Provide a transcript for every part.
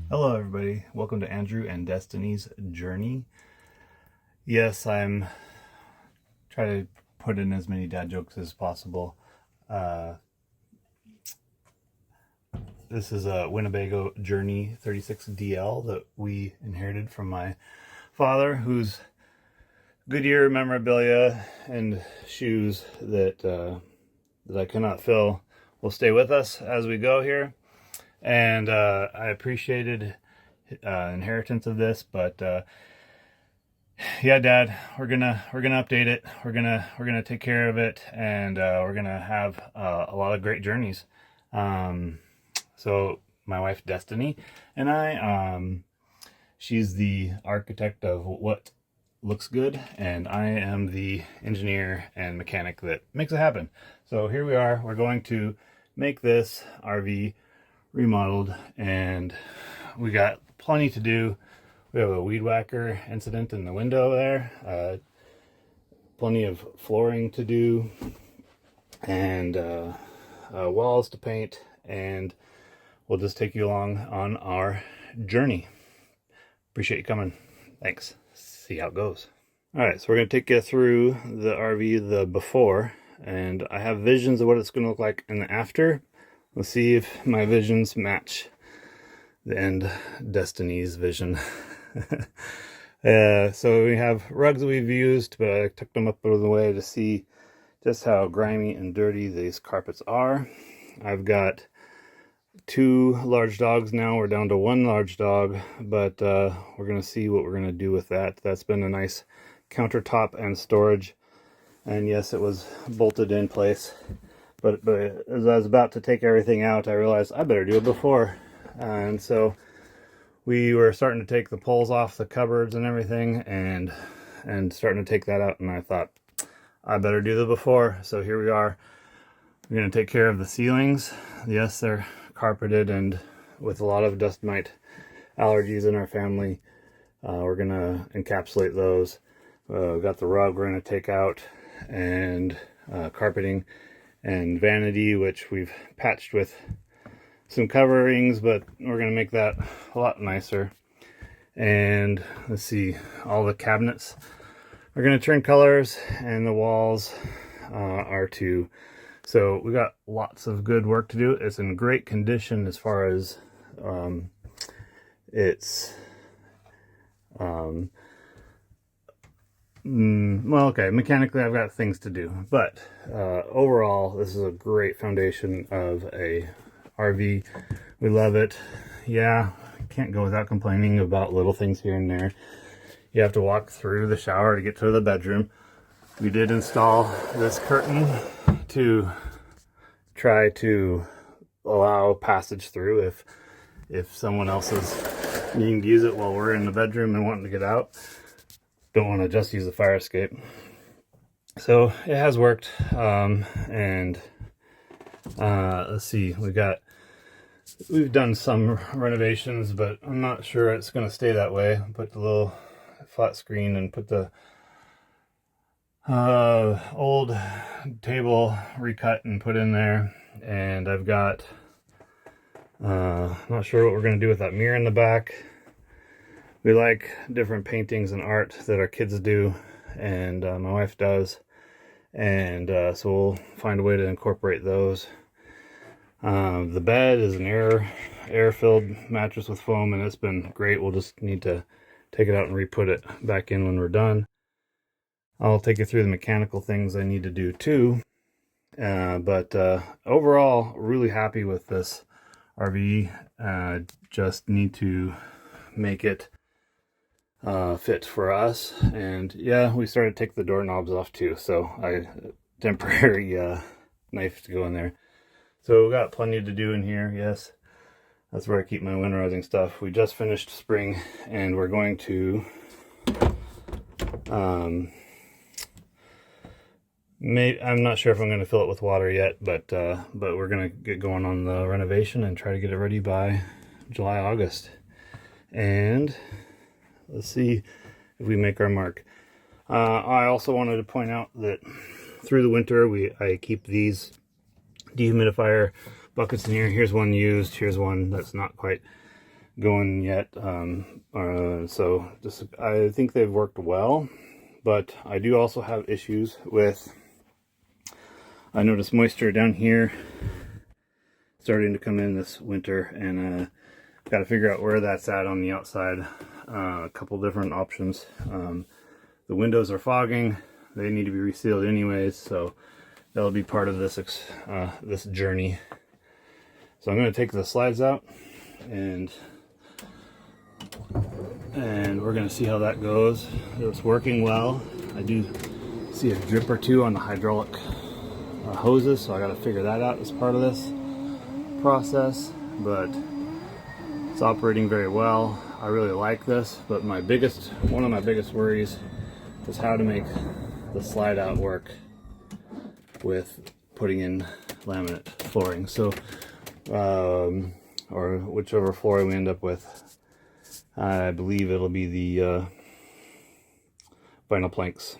Hello everybody, welcome to Andrew and Destiny's Journey. Yes, I'm trying to put in as many dad jokes as possible. This is a Winnebago Journey 36 DL that we inherited from my father, whose Goodyear memorabilia and shoes that I cannot fill will stay with us as we go here. And I appreciated inheritance of this, but yeah, Dad, we're gonna update it. We're gonna take care of it, and we're gonna have a lot of great journeys. So my wife Destiny and I, she's the architect of what looks good, and I am the engineer and mechanic that makes it happen. So here we are. We're going to make this RV remodeled, and we got plenty to do. We have a weed whacker incident in the window there, plenty of flooring to do, and walls to paint, and we'll just take you along on our journey. Appreciate you coming. Thanks. See how it goes. All right, so we're going to take you through the RV, the before, and I have visions of what it's going to look like in the after. Let's see if my visions match the end Destiny's vision. So we have rugs that we've used, but I took them up out of the way to see just how grimy and dirty these carpets are. I've got 2 large dogs now. We're down to 1 large dog, but we're going to see what we're going to do with that. That's been a nice countertop and storage. And yes, it was bolted in place. But as I was about to take everything out, I realized I better do it before. And so we were starting to take the poles off the cupboards and everything, and starting to take that out. And I thought, I better do the before. So here we are. We're going to take care of the ceilings. Yes, they're carpeted, and with a lot of dust mite allergies in our family, we're going to encapsulate those. We've got the rug we're going to take out, and carpeting and vanity, which we've patched with some coverings, but we're going to make that a lot nicer. And let's see, all the cabinets are going to turn colors, and the walls are too. So we got lots of good work to do. It's in great condition as far as it's well, okay, mechanically I've got things to do, but overall this is a great foundation of a RV. We love it. Yeah, can't go without complaining about little things here and there. You have to walk through the shower to get to the bedroom. We did install this curtain to try to allow passage through if someone else is needing to use it while we're in the bedroom and wanting to get out. Don't want to just use the fire escape. So it has worked. And let's see, we've done some renovations, but I'm not sure it's going to stay that way. Put the little flat screen and put the old table recut and put in there. And I've got not sure what we're going to do with that mirror in the back. We like different paintings and art that our kids do, and my wife does, and so we'll find a way to incorporate those. The bed is an air-filled mattress with foam, and it's been great. We'll just need to take it out and re-put it back in when we're done. I'll take you through the mechanical things I need to do too, but overall, really happy with this RV. Just need to make it fit for us. And yeah, we started to take the doorknobs off too, so I temporary knife to go in there. So we got plenty to do in here. Yes, that's where I keep my winterizing stuff. We just finished spring, and we're going to I'm not sure if I'm going to fill it with water yet, but we're going to get going on the renovation and try to get it ready by July, August. And let's see if we make our mark. I also wanted to point out that through the winter, I keep these dehumidifier buckets in here. Here's one used. Here's one that's not quite going yet. So just, I think they've worked well, but I do also have issues with, I noticed moisture down here starting to come in this winter, and got to figure out where that's at on the outside. A couple different options. The windows are fogging. They need to be resealed anyways, so that'll be part of this this journey. So I'm going to take the slides out, and we're going to see how that goes. It's working well. I do see a drip or two on the hydraulic hoses, so I got to figure that out as part of this process, but it's operating very well. I really like this, but one of my biggest worries is how to make the slide out work with putting in laminate flooring. So or whichever flooring we end up with, I believe it'll be the vinyl planks.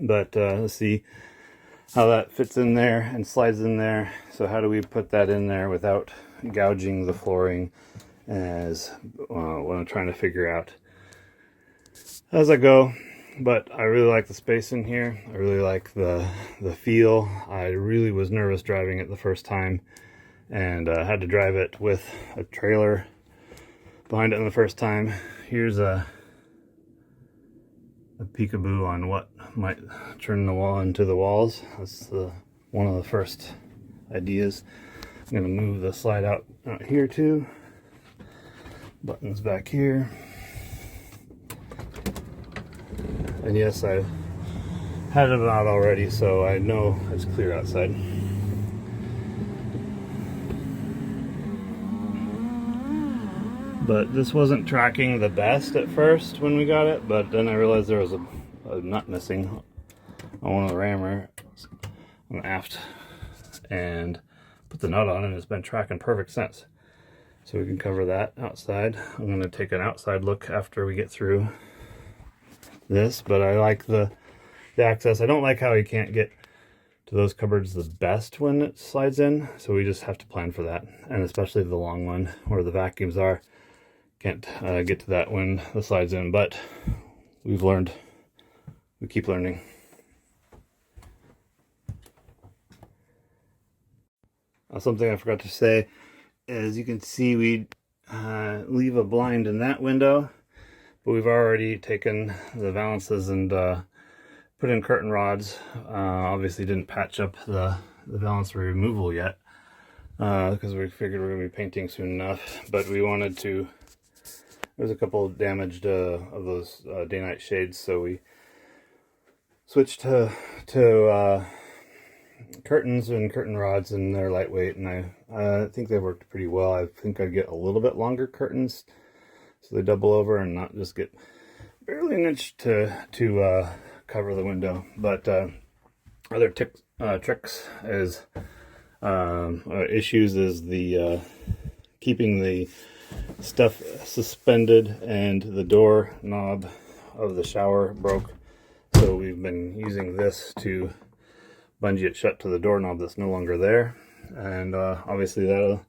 But let's see how that fits in there and slides in there. So how do we put that in there without gouging the flooring, as what I'm trying to figure out as I go. But I really like the space in here. I really like the feel. I really was nervous driving it the first time, and had to drive it with a trailer behind it the first time. Here's a peekaboo on what might turn the wall into the walls. That's one of the first ideas. I'm going to move the slide out here too. Buttons back here. And yes, I had it out already, so I know it's clear outside. But this wasn't tracking the best at first when we got it, but then I realized there was a nut missing on one of the rammers on the aft, and put the nut on, and it's been tracking perfect since. So we can cover that outside. I'm going to take an outside look after we get through this, but I like the access. I don't like how you can't get to those cupboards the best when it slides in, so we just have to plan for that, and especially the long one where the vacuums are. Can't get to that when the slide's in, but we've learned. We keep learning. Something I forgot to say, as you can see, we leave a blind in that window, but we've already taken the valances and put in curtain rods. Obviously didn't patch up the valance removal yet, because we figured we were going to be painting soon enough, but we wanted to. There's a couple damaged of those day-night shades, so we switched to curtains and curtain rods, and they're lightweight, and I think they worked pretty well. I think I'd get a little bit longer curtains so they double over and not just get barely an inch to cover the window. But other tricks is issues is the keeping the stuff suspended, and the door knob of the shower broke, so we've been using this to bungee it shut to the doorknob that's no longer there. And obviously that'll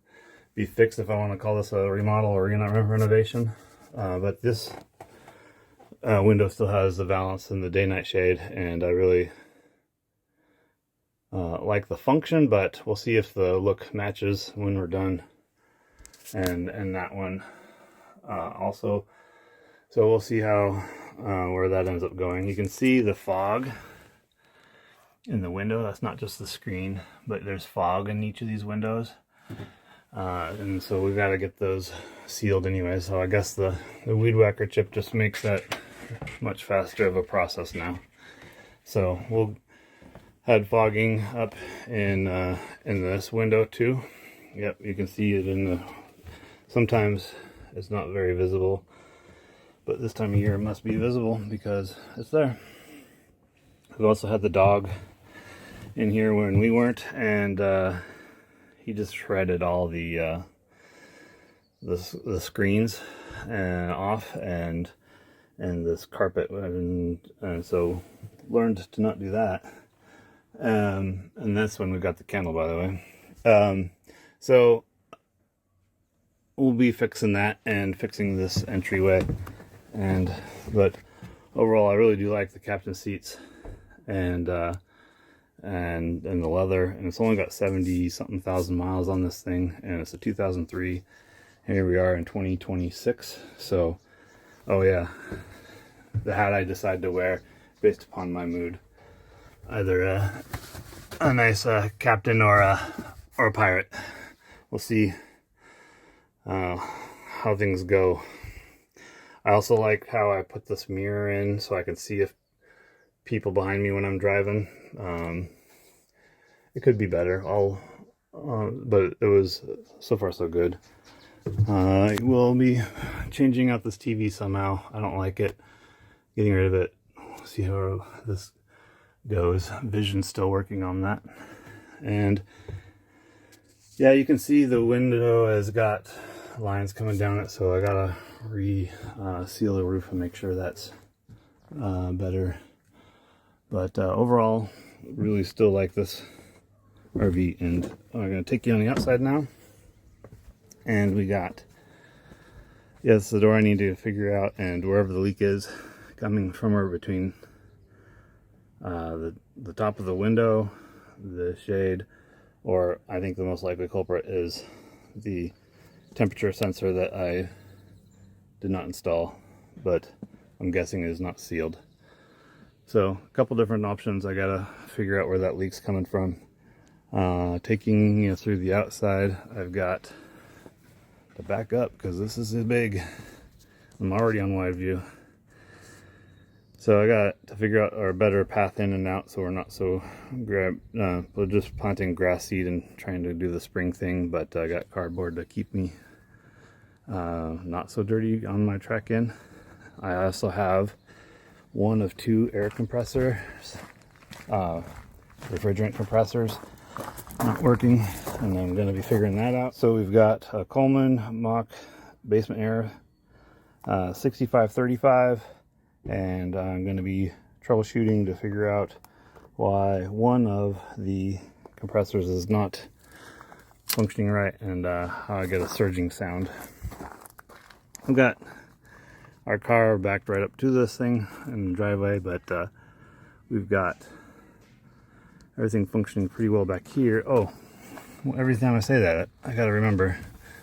be fixed if I want to call this a remodel or renovation. But this window still has the valance and the day-night shade, and I really like the function, but we'll see if the look matches when we're done. And that one also. So we'll see how where that ends up going. You can see the fog in the window. That's not just the screen, but there's fog in each of these windows. And so we've got to get those sealed anyway. So I guess the weed whacker chip just makes that much faster of a process now. So we'll had fogging up in this window too. Yep, you can see it in the. Sometimes it's not very visible, but this time of year it must be visible because it's there. We've also had the dog in here when we weren't, and he just shredded all the screens off and this carpet, and so learned to not do that. And that's when we got the kennel, by the way. So we'll be fixing that and fixing this entryway. But overall, I really do like the captain seats and the leather, and it's only got 70 something thousand miles on this thing, and it's a 2003. Here we are in 2026. So, oh yeah, the hat I decide to wear based upon my mood, either a nice captain or a pirate. We'll see how things go. I also like how I put this mirror in so I can see if people behind me when I'm driving. It could be better. But it was so far so good. We'll be changing out this TV somehow. I don't like it. Getting rid of it. See how this goes. Vision's still working on that. And yeah, you can see the window has got lines coming down it, so I gotta seal the roof and make sure that's better. But overall, really still like this RV. And I'm gonna take you on the outside now. And we got, yes, the door I need to figure out, and wherever the leak is, coming somewhere between the top of the window, the shade, or I think the most likely culprit is the temperature sensor that I did not install, but I'm guessing is not sealed. So a couple different options. I gotta figure out where that leak's coming from. Taking you through the outside, I've got to back up because this is big. I'm already on wide view. So I got to figure out a better path in and out so we're not so just planting grass seed and trying to do the spring thing, but I got cardboard to keep me not so dirty on my trek in. I also have one of two air compressors, refrigerant compressors not working, and I'm going to be figuring that out. So we've got a Coleman Mach basement air 6535, and I'm going to be troubleshooting to figure out why one of the compressors is not functioning right, and how I get a surging sound. I've got our car backed right up to this thing in the driveway, but we've got everything functioning pretty well back here. Oh, well, every time I say that, I gotta remember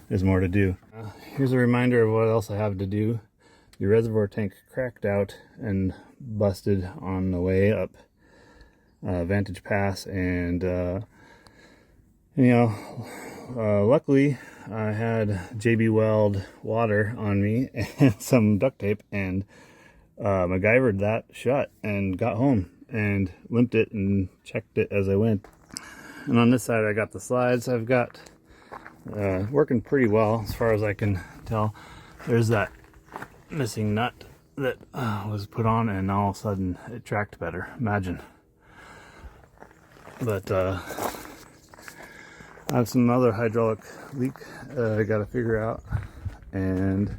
there's more to do. Here's a reminder of what else I have to do. The reservoir tank cracked out and busted on the way up Vantage Pass, and luckily I had JB Weld water on me and some duct tape, and MacGyvered that shut and got home and limped it and checked it as I went. And on this side I got the slides. I've got working pretty well as far as I can tell. There's that missing nut that was put on, and all of a sudden it tracked better. Imagine. But I have some other hydraulic leak I gotta figure out, and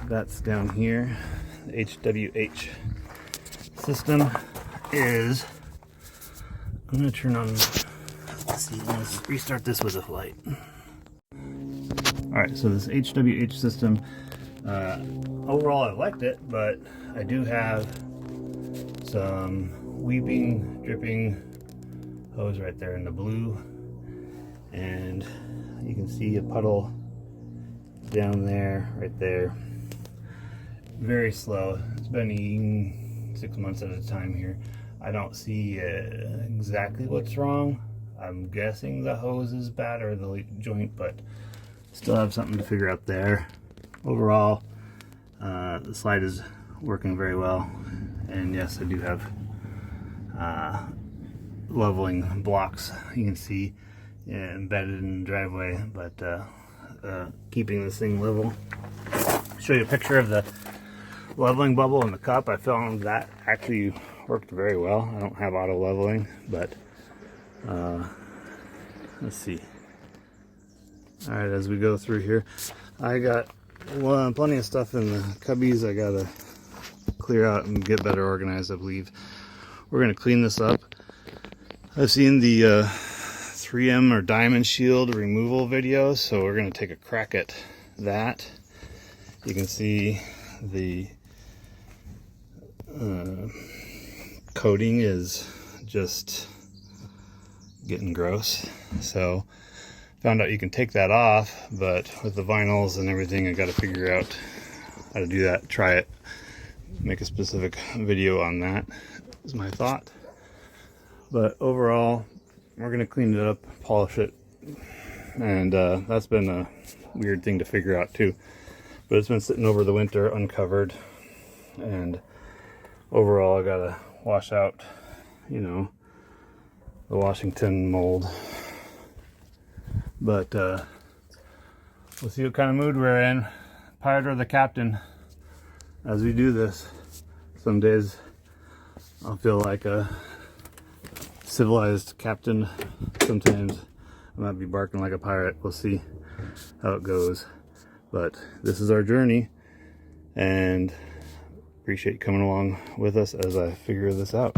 that's down here. The HWH system is, I'm gonna turn on, let's see, let's restart this with a light. Alright, so this HWH system, overall I liked it, but I do have some weeping, dripping hose right there in the blue, and you can see a puddle down there, right there. Very slow. It's been eating 6 months at a time here. I don't see exactly what's wrong. I'm guessing the hose is bad or the joint, but still have something to figure out there. Overall, the slide is working very well, and yes, I do have leveling blocks you can see embedded in the driveway, but keeping this thing level. Show you a picture of the leveling bubble in the cup. I found that actually worked very well. I don't have auto leveling, but let's see. All right, as we go through here, I got plenty of stuff in the cubbies I gotta clear out and get better organized, I believe. We're gonna clean this up. I've seen the 3M or diamond shield removal video, so we're going to take a crack at that. You can see the coating is just getting gross, so found out you can take that off, but with the vinyls and everything I got to figure out how to do that, try it, make a specific video on that is my thought. But overall we're going to clean it up, polish it, and that's been a weird thing to figure out too, but it's been sitting over the winter uncovered, and overall I gotta wash out, you know, the Washington mold. But we'll see what kind of mood we're in, pirate or the captain, as we do this. Some days I'll feel like a civilized captain, sometimes I might be barking like a pirate. We'll see how it goes, but this is our journey, and appreciate you coming along with us as I figure this out.